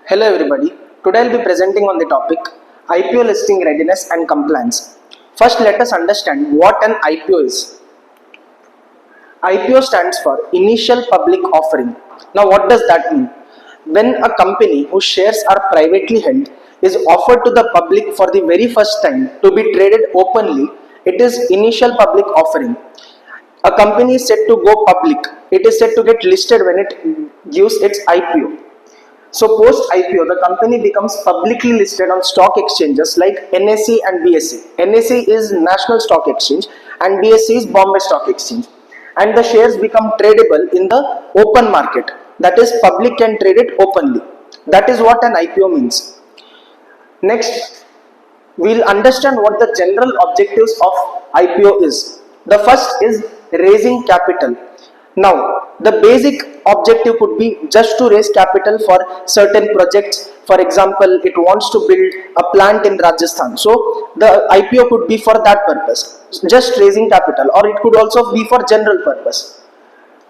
Hello everybody, today I'll be presenting on the topic IPO listing readiness and compliance. First let us understand what an IPO is. IPO stands for Initial Public Offering. Now what does that mean? When a company whose shares are privately held is offered to the public for the very first time to be traded openly, it is Initial Public Offering. A company is set to go public, it is set to get listed when it gives its IPO. So post IPO, the company becomes publicly listed on stock exchanges like NSE and BSE. NSE is National Stock Exchange and BSE is Bombay Stock Exchange. And the shares become tradable in the open market. That is, public can trade it openly. That is what an IPO means. Next, we'll understand what the general objectives of IPO is. The first is raising capital. Now, the basic objective could be just to raise capital for certain projects. For example, it wants to build a plant in Rajasthan. So, the IPO could be for that purpose, just raising capital, or it could also be for general purpose.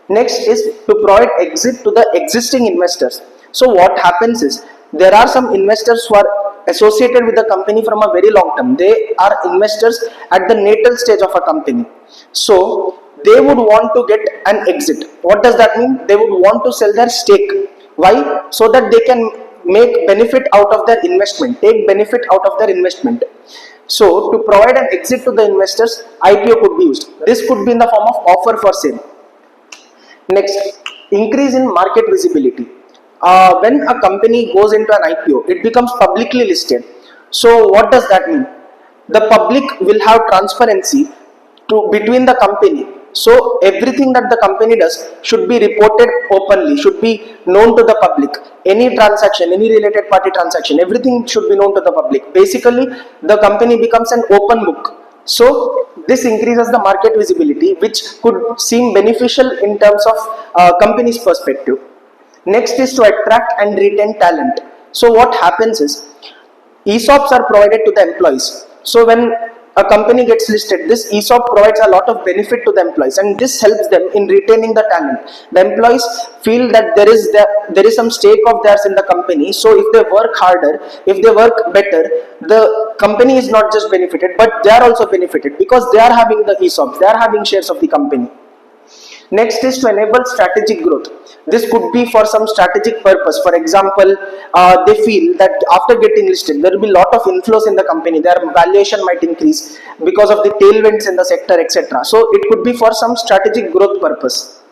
Next is to provide exit to the existing investors. So, what happens is, there are some investors who are associated with the company from a very long term. They are investors at the natal stage of a company. So, they would want to get an exit. What does that mean? They would want to sell their stake. Why? So that they can make benefit out of their investment, take benefit out of their investment. So to provide an exit to the investors, IPO could be used. This could be in the form of offer for sale. Next, increase in market visibility. When a company goes into an IPO, it becomes publicly listed. So what does that mean? The public will have transparency between the company. So everything that the company does should be reported openly, should be known to the public. Any transaction, any related party transaction, everything should be known to the public. Basically, the company becomes an open book. So this increases the market visibility, which could seem beneficial in terms of company's perspective. Next is to attract and retain talent. So what happens is, ESOPs are provided to the employees. So when a company gets listed, this ESOP provides a lot of benefit to the employees, and this helps them in retaining the talent. The employees feel that there is some stake of theirs in the company. So if they work harder, if they work better, the company is not just benefited, but they are also benefited because they are having the ESOPs, they are having shares of the company. Next is to enable strategic growth. This could be for some strategic purpose. For example, they feel that after getting listed, there will be a lot of inflows in the company. Their valuation might increase because of the tailwinds in the sector, etc. So it could be for some strategic growth purpose.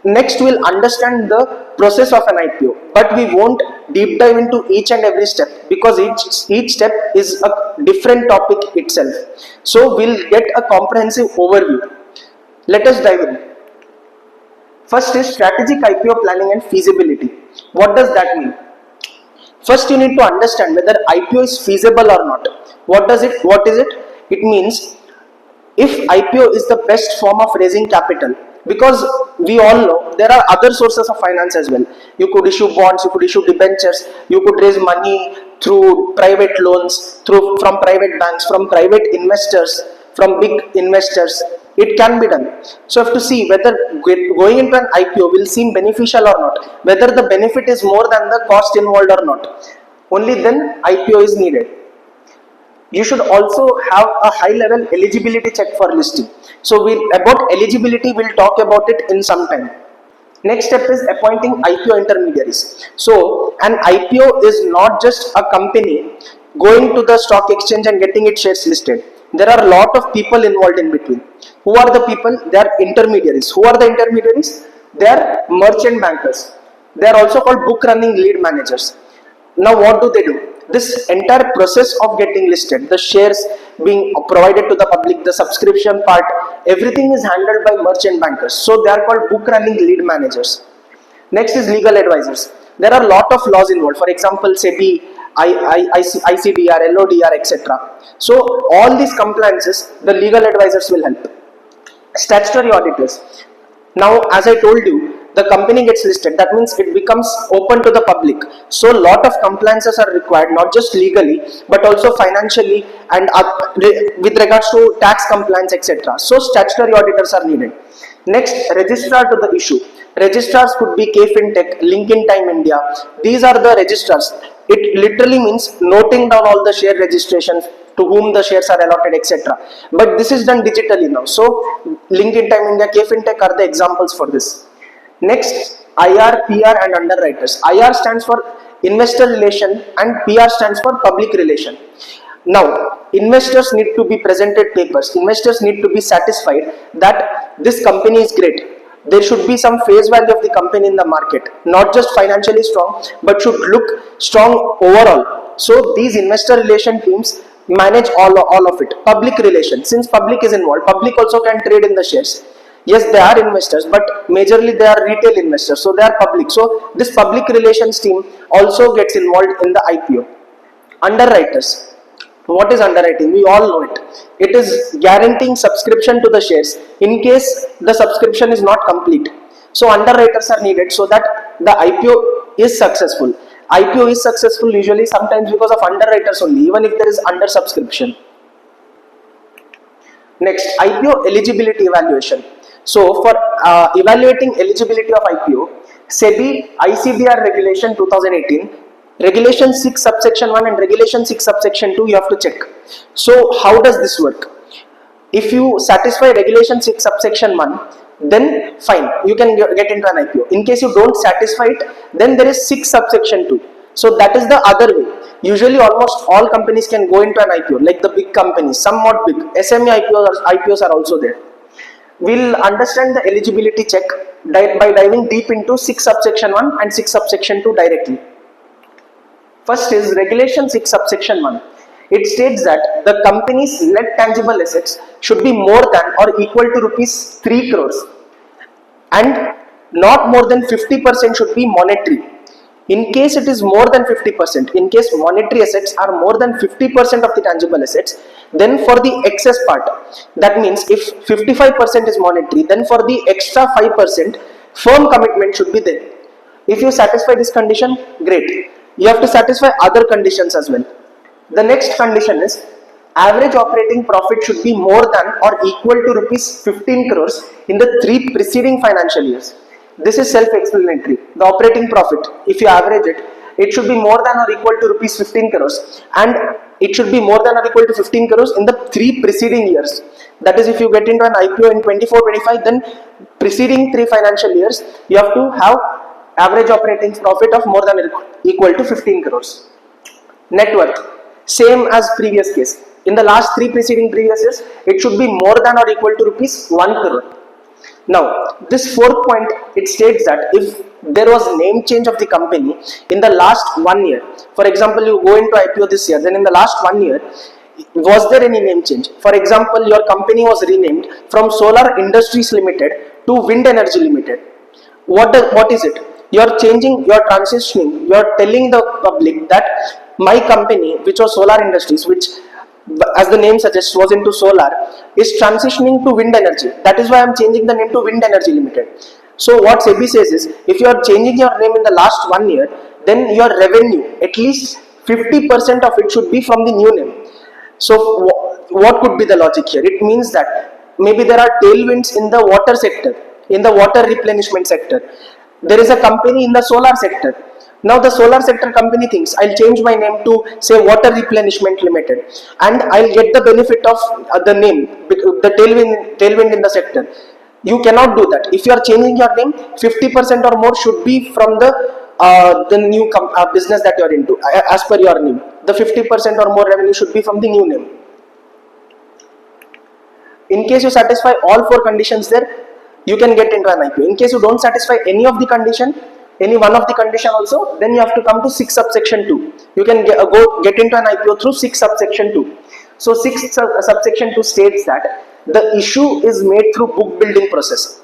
Next, we'll understand the process of an IPO, but we won't deep dive into each and every step because each step is a different topic itself. So we'll get a comprehensive overview. Let us dive in. First is strategic IPO planning and feasibility. What does that mean? First, you need to understand whether IPO is feasible or not. What is it? It means if IPO is the best form of raising capital, because we all know there are other sources of finance as well. You could issue bonds, you could issue debentures, you could raise money through private loans, from private banks, from private investors, from big investors. It can be done. So you have to see whether going into an IPO will seem beneficial or not, whether the benefit is more than the cost involved or not. Only then IPO is needed. You should also have a high level eligibility check for listing. So about eligibility, we'll talk about it in some time. Next step is appointing IPO intermediaries. So an IPO is not just a company going to the stock exchange and getting its shares listed. There are a lot of people involved in between. Who are the people? They are intermediaries. Who are the intermediaries? They are merchant bankers. They are also called book running lead managers. Now what do? This entire process of getting listed, the shares being provided to the public, the subscription part, everything is handled by merchant bankers. So they are called book running lead managers. Next is legal advisors. There are a lot of laws involved. For example, SEBI, ICDR, LODR, etc. So all these compliances, the legal advisors will help. Statutory auditors. Now, as I told you, the company gets listed. That means it becomes open to the public. So a lot of compliances are required, not just legally, but also financially and with regards to tax compliance, etc. So statutory auditors are needed. Next, registrar to the issue. Registrars could be KFinTech, Linkin Time India. These are the registrars. It literally means noting down all the share registrations, to whom the shares are allotted, etc. But this is done digitally now. So Linkin Time India, KFinTech are the examples for this. Next, IR, PR and underwriters. IR stands for investor relation and PR stands for public relation. Now, investors need to be presented papers. Investors need to be satisfied that this company is great. There should be some face value of the company in the market, not just financially strong, but should look strong overall. So these investor relation teams manage all of it. Public relations, since public is involved, public also can trade in the shares. Yes, they are investors, but majorly they are retail investors, so they are public. So this public relations team also gets involved in the IPO. Underwriters. What is underwriting? We all know it. It is guaranteeing subscription to the shares in case the subscription is not complete. So underwriters are needed so that the IPO is successful. IPO is successful usually sometimes because of underwriters only, even if there is under subscription. Next, IPO eligibility evaluation. So for evaluating eligibility of IPO, SEBI ICBR regulation 2018, regulation 6 subsection 1 and regulation 6 subsection 2 you have to check. So how does this work? If you satisfy regulation 6 subsection 1, then fine, you can get into an IPO. In case you don't satisfy it, then there is 6 subsection 2. So that is the other way. Usually almost all companies can go into an IPO, like the big companies, somewhat big. SME IPOs are also there. We'll understand the eligibility check by diving deep into 6 subsection 1 and 6 subsection 2 directly. First is regulation 6 subsection 1. It states that the company's net tangible assets should be more than or equal to rupees 3 crores and not more than 50% should be monetary. In case it is more than 50%, in case monetary assets are more than 50% of the tangible assets, then for the excess part, that means if 55% is monetary, then for the extra 5%, firm commitment should be there. If you satisfy this condition, great. You have to satisfy other conditions as well. The next condition is average operating profit should be more than or equal to rupees 15 crores in the 3 preceding financial years. This is self-explanatory. The operating profit, if you average it, it should be more than or equal to rupees 15 crores and it should be more than or equal to 15 crores in the 3 preceding years. That is, if you get into an IPO in 24-25, then preceding 3 financial years, you have to have average operating profit of more than or equal to 15 crores. Net worth, same as previous case. In the last 3 preceding previous years, it should be more than or equal to rupees 1 crore. Now, this 4th point, it states that if there was name change of the company in the last 1 year, for example, you go into IPO this year, then in the last 1 year, was there any name change? For example, your company was renamed from Solar Industries Limited to Wind Energy Limited. What is it? You are changing, you are transitioning, you are telling the public that my company, which was Solar Industries, which as the name suggests was into solar, is transitioning to wind energy. That is why I am changing the name to Wind Energy Limited. So what SEBI says is, if you are changing your name in the last 1 year, then your revenue, at least 50% of it should be from the new name. So what could be the logic here? It means that maybe there are tailwinds in the water sector, in the water replenishment sector. There is a company in the solar sector. Now the solar sector company thinks, I'll change my name to say Water Replenishment Limited and I'll get the benefit of the name, the tailwind in the sector. You cannot do that. If you are changing your name, 50% or more should be from the new business that you are into, as per your name. The 50% or more revenue should be from the new name. In case you satisfy all 4 conditions there, you can get into an IPO. In case you don't satisfy any of the condition, any one of the condition also, then you have to come to 6 subsection 2. You can get into an IPO through 6 subsection 2. So 6 subsection 2 states that the issue is made through book building process.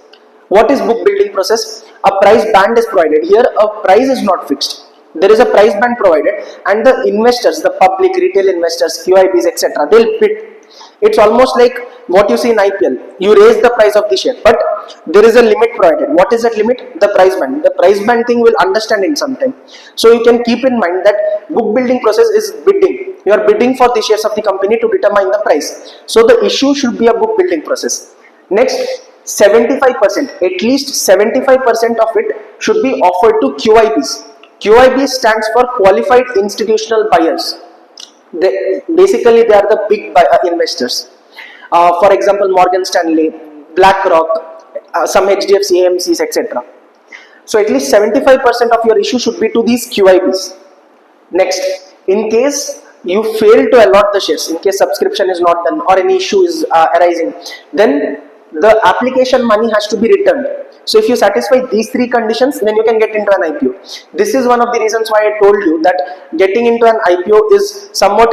What is book building process? A price band is provided. Here a price is not fixed. There is a price band provided and the investors, the public, retail investors, QIBs, etc., they'll bid. It's almost like what you see in IPL. You raise the price of the share, but there is a limit provided. What is that limit? The price band. The price band thing will understand in some time. So you can keep in mind that book building process is bidding. You are bidding for the shares of the company to determine the price. So the issue should be a book building process. Next, 75%, at least 75% of it should be offered to QIBs. QIB stands for Qualified Institutional Buyers. Basically they are the big investors. For example, Morgan Stanley, BlackRock, some HDFC, AMCs, etc. So at least 75% of your issue should be to these QIBs. Next, in case you fail to allot the shares, in case subscription is not done or any issue is arising, then the application money has to be returned. So if you satisfy these three conditions, then you can get into an IPO. This is one of the reasons why I told you that getting into an IPO is somewhat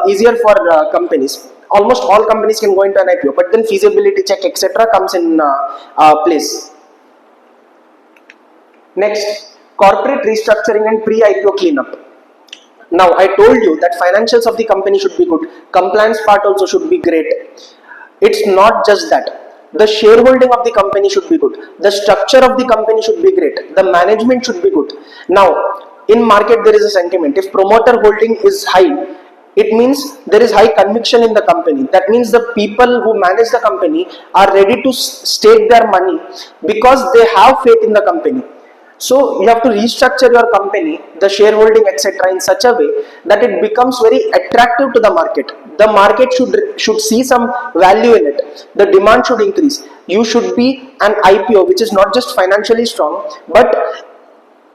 easier for companies. Almost all companies can go into an IPO, but then feasibility check, etc. comes in place. Next, corporate restructuring and pre-IPO cleanup. Now, I told you that financials of the company should be good. Compliance part also should be great. It's not just that. The shareholding of the company should be good. The structure of the company should be great. The management should be good. Now, in market there is a sentiment. If promoter holding is high, it means there is high conviction in the company. That means the people who manage the company are ready to stake their money because they have faith in the company. So you have to restructure your company, the shareholding, etc. in such a way that it becomes very attractive to the market. The market should see some value in it. The demand should increase. You should be an IPO which is not just financially strong, but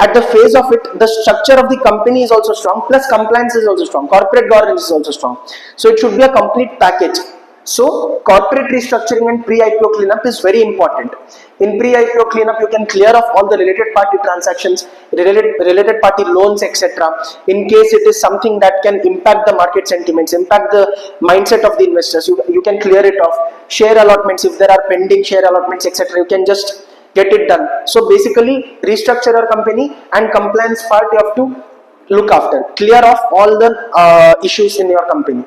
at the phase of it, the structure of the company is also strong, plus compliance is also strong, corporate governance is also strong. So it should be a complete package. So corporate restructuring and pre-IPO cleanup is very important. In pre-IPO cleanup, you can clear off all the related party transactions, related party loans, etc. In case it is something that can impact the market sentiments, impact the mindset of the investors, you can clear it off. Share allotments, if there are pending share allotments, etc., you can just get it done. So basically, restructure your company, and compliance part you have to look after. Clear off all the issues in your company.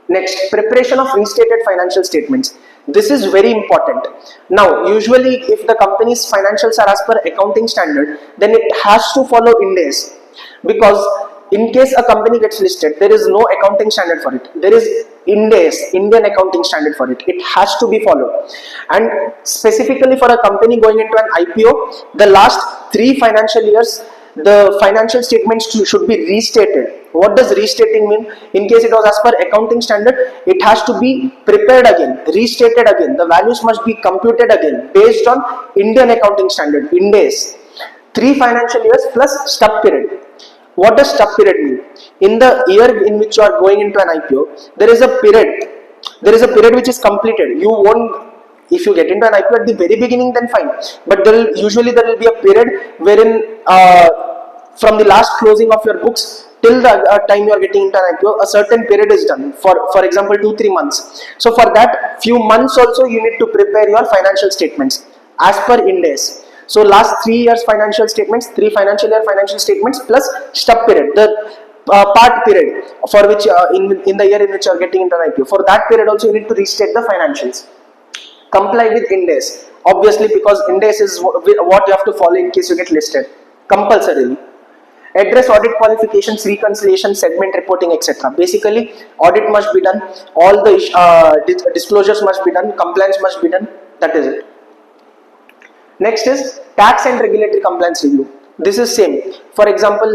Next, preparation of restated financial statements. This is very important. Now, usually if the company's financials are as per accounting standard, then it has to follow Ind AS, because in case a company gets listed, there is no accounting standard for it. There is Ind AS, Indian accounting standard for it. It has to be followed. And specifically for a company going into an IPO, the last 3 financial years, the financial statements should be restated. What does restating mean? In case it was as per accounting standard, it has to be prepared again, restated again. The values must be computed again based on Indian accounting standard, Ind AS. 3 financial years plus stub period. What does stub period mean? In the year in which you are going into an IPO, there is a period. There is a period which is completed. You won't. If you get into an IPO at the very beginning, then fine. But usually there will be a period wherein from the last closing of your books till the time you are getting into an IPO, a certain period is done. For example, 2-3 months. So for that few months also you need to prepare your financial statements as per Ind AS. So last 3 years financial statements, 3 financial year financial statements plus stub period, the part period for which in the year in which you are getting into an IPO. For that period also you need to restate the financials. Comply with Ind AS, obviously, because Ind AS is what you have to follow in case you get listed compulsorily. Address audit qualifications, reconciliation, segment reporting, etc. Basically, audit must be done, all the disclosures must be done, compliance must be done. That is it. Next is tax and regulatory compliance review. This is same. For example,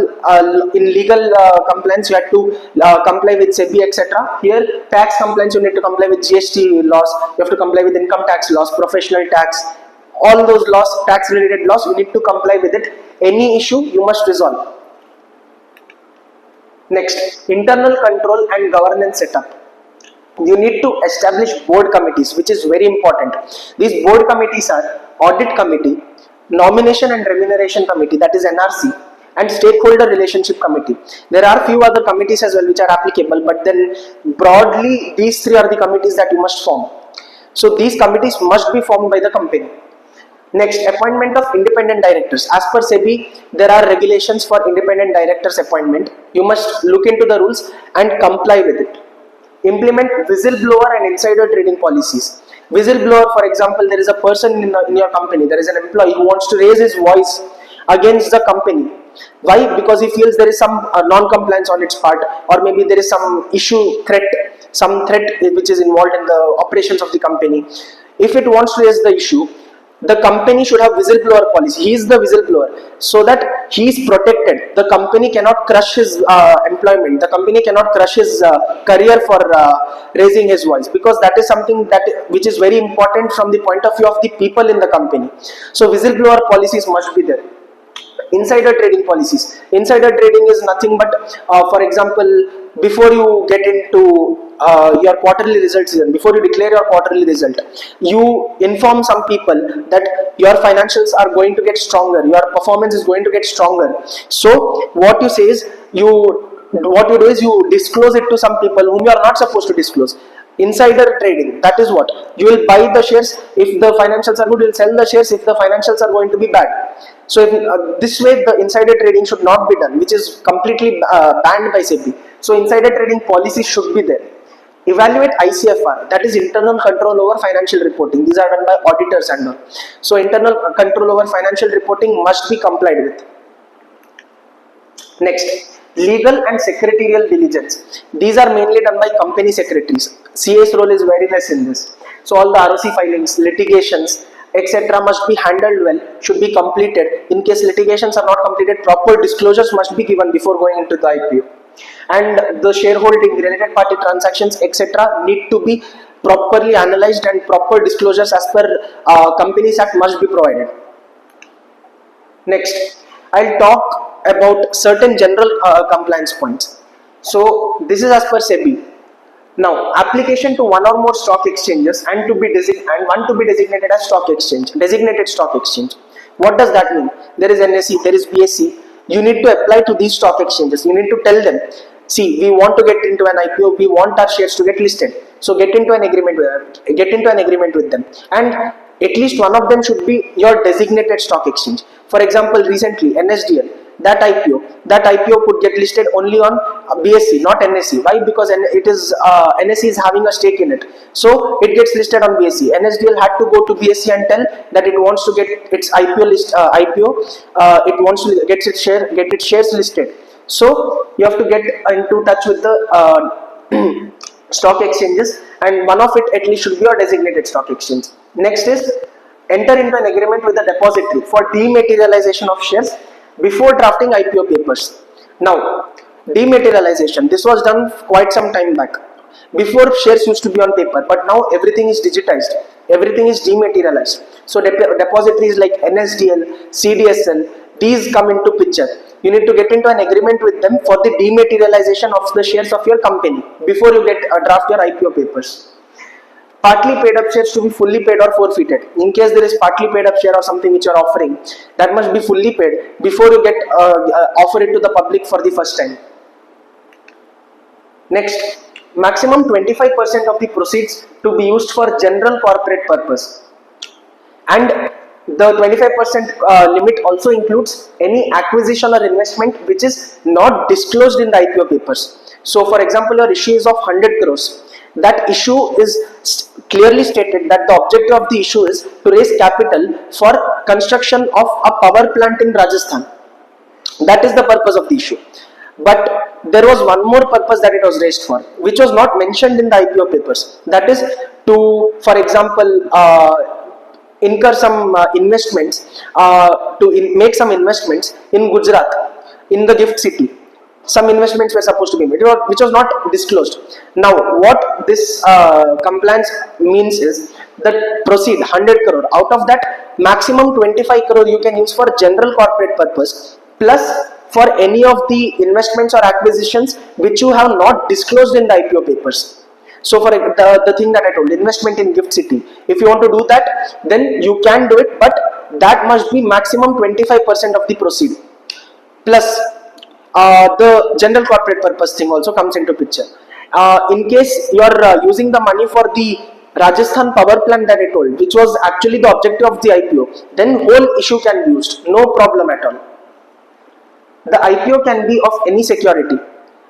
in legal compliance, you have to comply with SEBI, etc. Here, tax compliance, you need to comply with GST laws. You have to comply with income tax laws, professional tax, all those laws, tax-related laws. You need to comply with it. Any issue, you must resolve. Next, internal control and governance setup. You need to establish board committees, which is very important. These board committees are audit committee, nomination and remuneration committee, that is NRC, and stakeholder relationship committee. There are few other committees as well which are applicable, but then broadly these 3 are the committees that you must form. So these committees must be formed by the company. Next, appointment of independent directors. As per SEBI, there are regulations for independent directors appointment. You must look into the rules and comply with it. Implement whistleblower and insider trading policies. Whistleblower, for example, there is a person in your company, there is an employee who wants to raise his voice against the company. Why? Because he feels there is some non-compliance on its part, or maybe there is some issue, some threat which is involved in the operations of the company. if it wants to raise the issue, the company should have whistleblower policy. He is the whistleblower, so that he is protected. The company cannot crush his employment. The company cannot crush his career for raising his voice, because that is something that which is very important from the point of view of the people in the company. So whistleblower policies must be there. Insider trading policies. Insider trading is nothing but, for example, before you get into your quarterly results season, before you declare your quarterly result, you inform some people that your financials are going to get stronger, your performance is going to get stronger. So what you say is, what you do is you disclose it to some people whom you are not supposed to disclose. Insider trading, that is what you will buy the shares. If the financials are good, you will sell the shares if the financials are going to be bad. So this way the insider trading should not be done, which is completely banned by SEBI. So insider trading policy should be there. Evaluate ICFR, that is internal control over financial reporting. These are done by auditors and all. So internal control over financial reporting must be complied with. Next, legal and secretarial diligence. These are mainly done by company secretaries. CA's role is very less in this. So all the ROC filings, litigations, etc. must be handled well, should be completed. In case litigations are not completed, proper disclosures must be given before going into the IPO. And the shareholding, related party transactions, etc. need to be properly analyzed, and proper disclosures as per Companies Act must be provided. Next, I'll talk about certain general compliance points. So this is as per SEBI. Now, application to one or more stock exchanges and one to be designated as stock exchange, designated stock exchange. What does that mean? There is NSE, there is BSE. You need to apply to these stock exchanges. You need to tell them, see, we want to get into an IPO, we want our shares to get listed. So get into an agreement with them, and at least one of them should be your designated stock exchange. For example, recently NSDL, that IPO could get listed only on BSE, not NSE. Why? Because NSE is having a stake in it, so it gets listed on BSE. NSDL had to go to BSE and tell that it wants to get its it wants to get its shares listed. So you have to get into touch with the stock exchanges, and one of it at least should be your designated stock exchange. Next is, enter into an agreement with the depository for dematerialization of shares before drafting IPO papers. Now, dematerialization, this was done quite some time back. Before, shares used to be on paper, but now everything is digitized, everything is dematerialized. So depositories like NSDL, CDSL, these come into picture. You need to get into an agreement with them for the dematerialization of the shares of your company before you draft your IPO papers. Partly paid up shares to be fully paid or forfeited. In case there is partly paid up share or something which you are offering, that must be fully paid before you offer it to the public for the first time. Next, maximum 25% of the proceeds to be used for general corporate purpose, and the 25% limit also includes any acquisition or investment which is not disclosed in the IPO papers. So for example, your issue is of 100 crores. That issue is clearly stated that the objective of the issue is to raise capital for construction of a power plant in Rajasthan. That is the purpose of the issue. But there was one more purpose that it was raised for, which was not mentioned in the IPO papers. That is to, for example, incur some investments, make some investments in Gujarat, in the gift city. Some investments were supposed to be made, which was not disclosed. Now, what this compliance means is that proceed 100 crore. Out of that, maximum 25 crore you can use for general corporate purpose, plus for any of the investments or acquisitions which you have not disclosed in the IPO papers. So for the thing that I told, investment in gift city, if you want to do that, then you can do it, but that must be maximum 25% of the proceed. Plus the general corporate purpose thing also comes into picture. In case you are using the money for the Rajasthan power plant that I told, which was actually the objective of the IPO, then whole issue can be used, no problem at all. The IPO can be of any security.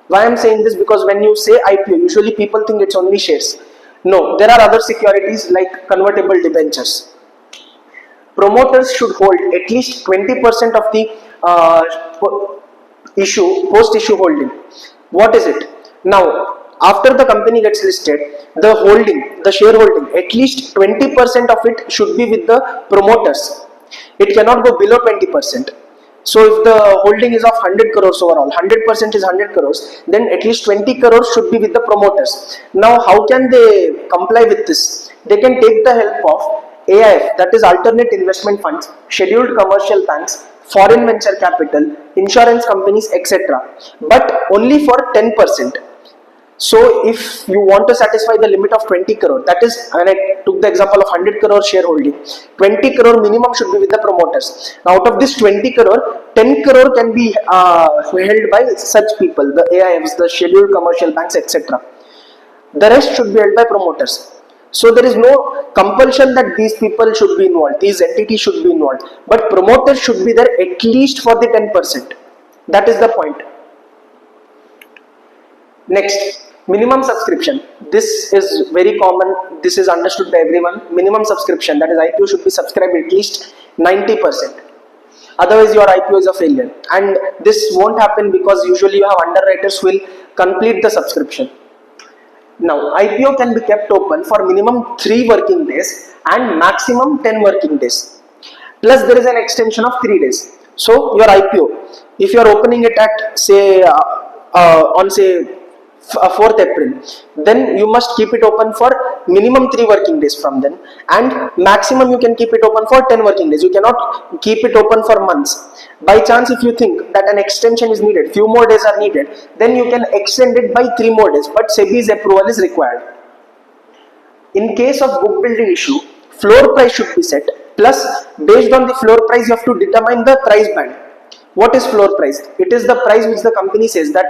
Why I am saying this? Because when you say IPO, usually people think it's only shares. No, there are other securities like convertible debentures. Promoters should hold at least 20% of the post-issue holding. What is it? Now, After the company gets listed, the holding, the shareholding, at least 20% of it should be with the promoters. It cannot go below 20%. So if the holding is of 100 crores overall, 100% is 100 crores, then at least 20 crores should be with the promoters. Now how can they comply with this? They can take the help of AIF, that is alternate investment funds, scheduled commercial banks, foreign venture capital, insurance companies, etc. But only for 10%. So if you want to satisfy the limit of 20 crore, that is, when I took the example of 100 crore shareholding, 20 crore minimum should be with the promoters. Now out of this 20 crore, 10 crore can be held by such people, the AIFs, the scheduled commercial banks, etc. The rest should be held by promoters. So there is no compulsion that these people should be involved, these entities should be involved, but promoters should be there at least for the 10%. That is the point. Next, minimum subscription. This is very common, this is understood by everyone. Minimum subscription, that is IPO should be subscribed at least 90%. Otherwise your IPO is a failure, and this won't happen because usually you have underwriters who will complete the subscription. Now IPO can be kept open for minimum 3 working days and maximum 10 working days. Plus there is an extension of 3 days. So your IPO, if you are opening it at say on say 4th April, then you must keep it open for minimum 3 working days from then, and maximum you can keep it open for 10 working days. You cannot keep it open for months. By chance, if you think that an extension is needed, few more days are needed, then you can extend it by 3 more days, but SEBI's approval is required. In case of book building issue, floor price should be set, plus based on the floor price you have to determine the price band. What is floor price? It is the price which the company says that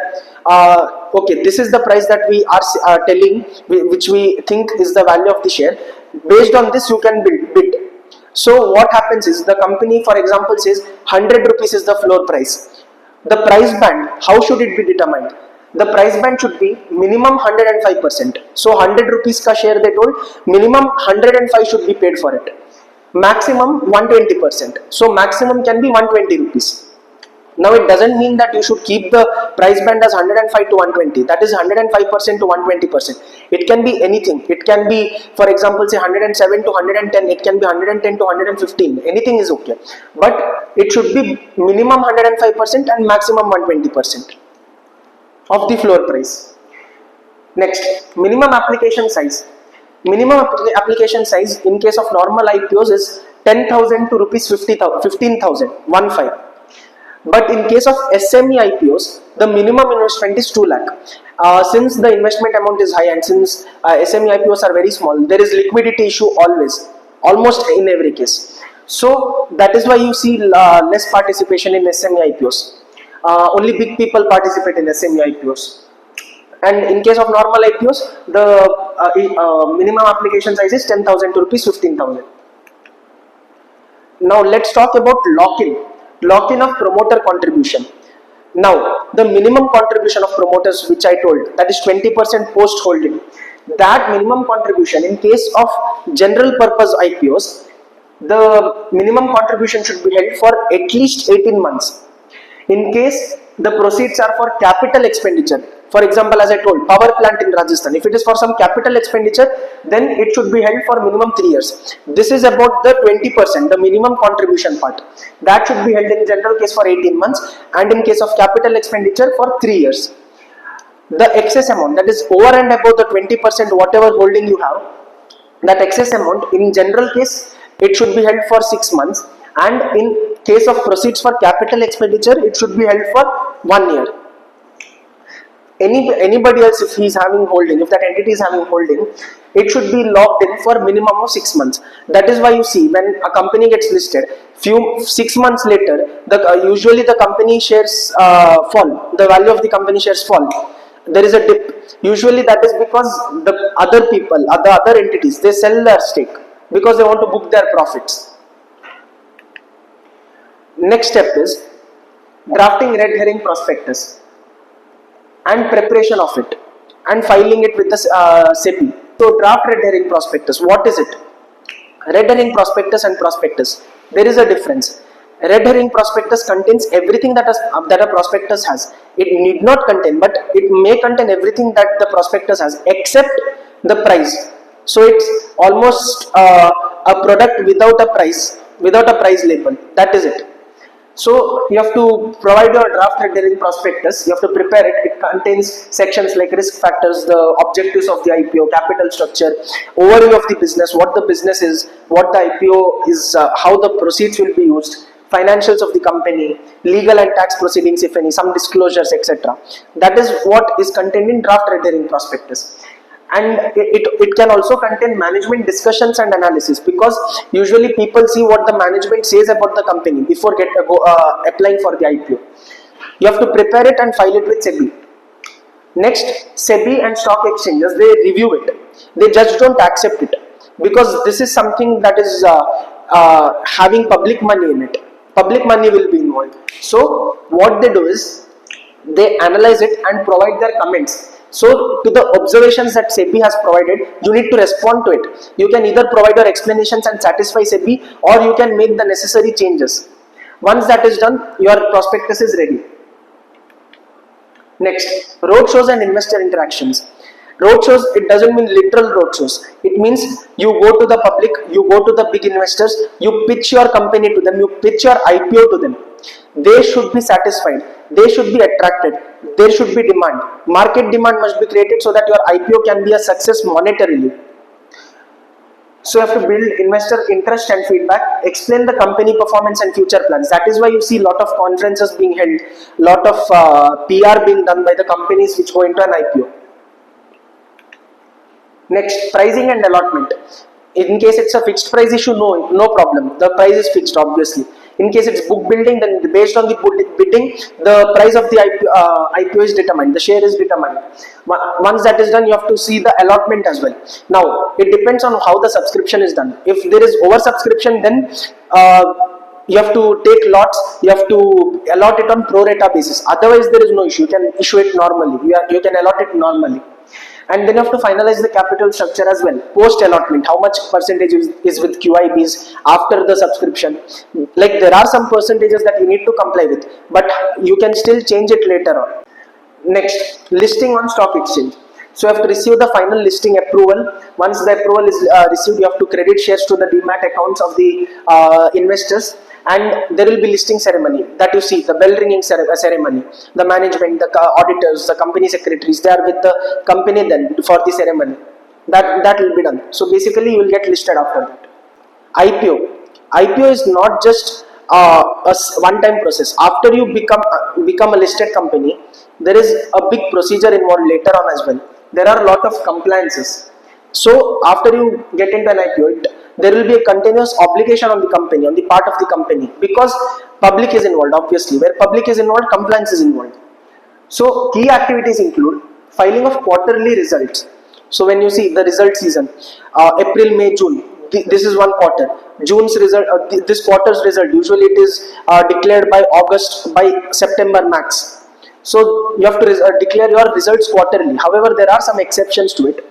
okay, this is the price that we are telling, which we think is the value of the share. Based on this you can bid. So what happens is, the company for example says 100 rupees is the floor price. The price band, how should it be determined? The price band should be minimum 105%. So 100 rupees ka share they told, minimum 105 should be paid for it. Maximum 120%. So maximum can be 120 rupees. Now it doesn't mean that you should keep the price band as 105 to 120. That is 105% to 120%. It can be anything. It can be, for example, say 107 to 110. It can be 110 to 115. Anything is okay. But it should be minimum 105% and maximum 120% of the floor price. Next, minimum application size. Minimum application size in case of normal IPOs is 10,000 to rupees 15,000. 1-5. But in case of SME IPOs, the minimum investment is 2 lakh. Since the investment amount is high and since SME IPOs are very small, there is liquidity issue always, almost in every case. So that is why you see less participation in SME IPOs. Only big people participate in SME IPOs. And in case of normal IPOs, the minimum application size is 10,000 to rupees 15,000. Now let's talk about lock-in. Lock-in of promoter contribution. Now the minimum contribution of promoters, which I told, that is 20% post holding. That minimum contribution in case of general purpose IPOs, the minimum contribution should be held for at least 18 months. In case the proceeds are for capital expenditure, for example, as I told, power plant in Rajasthan, if it is for some capital expenditure, then it should be held for minimum 3 years. This is about the 20%, the minimum contribution part. That should be held in general case for 18 months and in case of capital expenditure for 3 years. The excess amount, that is over and above the 20% whatever holding you have, that excess amount in general case, it should be held for 6 months, and in case of proceeds for capital expenditure, it should be held for 1 year. Anybody else, if he is having holding, if that entity is having holding, it should be locked in for minimum of 6 months. That is why you see, when a company gets listed, 6 months later, usually the company shares fall, the value of the company shares fall. There is a dip. Usually that is because the other people, the other entities, they sell their stake because they want to book their profits. Next step is drafting red herring prospectus and preparation of it and filing it with the SEBI. So draft red herring prospectus, what is it? Red herring prospectus and prospectus, there is a difference. Red herring prospectus contains everything that a prospectus has. It need not contain, but it may contain everything that the prospectus has except the price. So it's almost a product without a price label. That is it. So you have to provide your draft red herring prospectus. You have to prepare it. It contains sections like risk factors, the objectives of the IPO, capital structure, overview of the business, what the business is, what the IPO is, how the proceeds will be used, financials of the company, legal and tax proceedings if any, some disclosures, etc. That is what is contained in draft red herring prospectus. And it can also contain management discussions and analysis, because usually people see what the management says about the company before applying for the IPO. You have to prepare it and file it with SEBI. Next, SEBI and stock exchanges, they review it. They just don't accept it, because this is something that is having public money in it. Public money will be involved. So what they do is they analyze it and provide their comments. So to the observations that SEBI has provided, you need to respond to it. You can either provide your explanations and satisfy SEBI, or you can make the necessary changes. Once that is done, your prospectus is ready. Next, roadshows and investor interactions. Roadshows, it doesn't mean literal roadshows. It means you go to the public, you go to the big investors, you pitch your company to them, you pitch your IPO to them. They should be satisfied, they should be attracted, there should be demand. Market demand must be created so that your IPO can be a success monetarily. So you have to build investor interest and feedback, explain the company performance and future plans. That is why you see a lot of conferences being held, lot of PR being done by the companies which go into an IPO. Next, pricing and allotment. In case it's a fixed price issue, no problem. The price is fixed, obviously. In case it's book building, then based on the bidding, the price of the IPO is determined, the share is determined. Once that is done, you have to see the allotment as well. Now, it depends on how the subscription is done. If there is oversubscription, then you have to take lots, you have to allot it on pro rata basis. Otherwise, there is no issue. You can issue it normally, you can allot it normally. And then you have to finalize the capital structure as well. Post allotment, how much percentage is with QIBs after the subscription. Like there are some percentages that you need to comply with, but you can still change it later on. Next, listing on stock exchange. So you have to receive the final listing approval. Once the approval is received, you have to credit shares to the demat accounts of the investors, and there will be listing ceremony that you see, the bell ringing ceremony. The management, the auditors, the company secretaries, they are with the company then for the ceremony. That will be done. So basically, you will get listed after that. IPO is not just a one-time process. After you become a listed company, there is a big procedure involved later on as well. There are a lot of compliances. So after you get into an IPO, there will be a continuous obligation on the company, on the part of the company, because public is involved. Obviously, where public is involved, compliance is involved. So key activities include filing of quarterly results. So when you see the result season, April, May, June, this is one quarter. June's result, this quarter's result, usually it is declared by August, by September max. So you have to declare your results quarterly. However, there are some exceptions to it.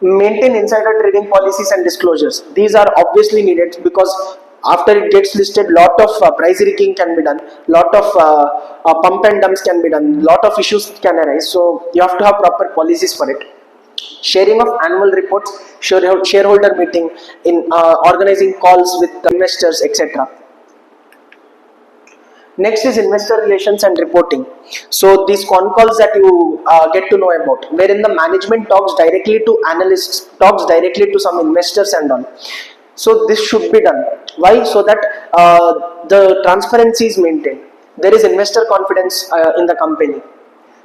Maintain insider trading policies and disclosures. These are obviously needed, because after it gets listed, lot of price rigging can be done, lot of pump and dumps can be done, lot of issues can arise. So you have to have proper policies for it. Sharing of annual reports, shareholder meeting, in organizing calls with the investors, etc. Next is investor relations and reporting. So these con calls that you get to know about, wherein the management talks directly to analysts, talks directly to some investors and all. So this should be done. Why? So that the transparency is maintained. There is investor confidence in the company.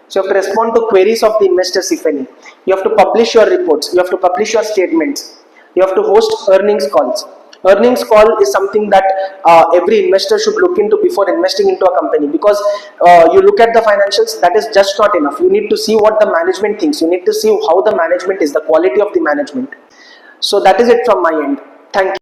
So you have to respond to queries of the investors if any. You have to publish your reports. You have to publish your statements. You have to host earnings calls. Earnings call is something that every investor should look into before investing into a company, because you look at the financials, that is just not enough. You need to see what the management thinks. You need to see how the management is, the quality of the management. So that is it from my end. Thank you.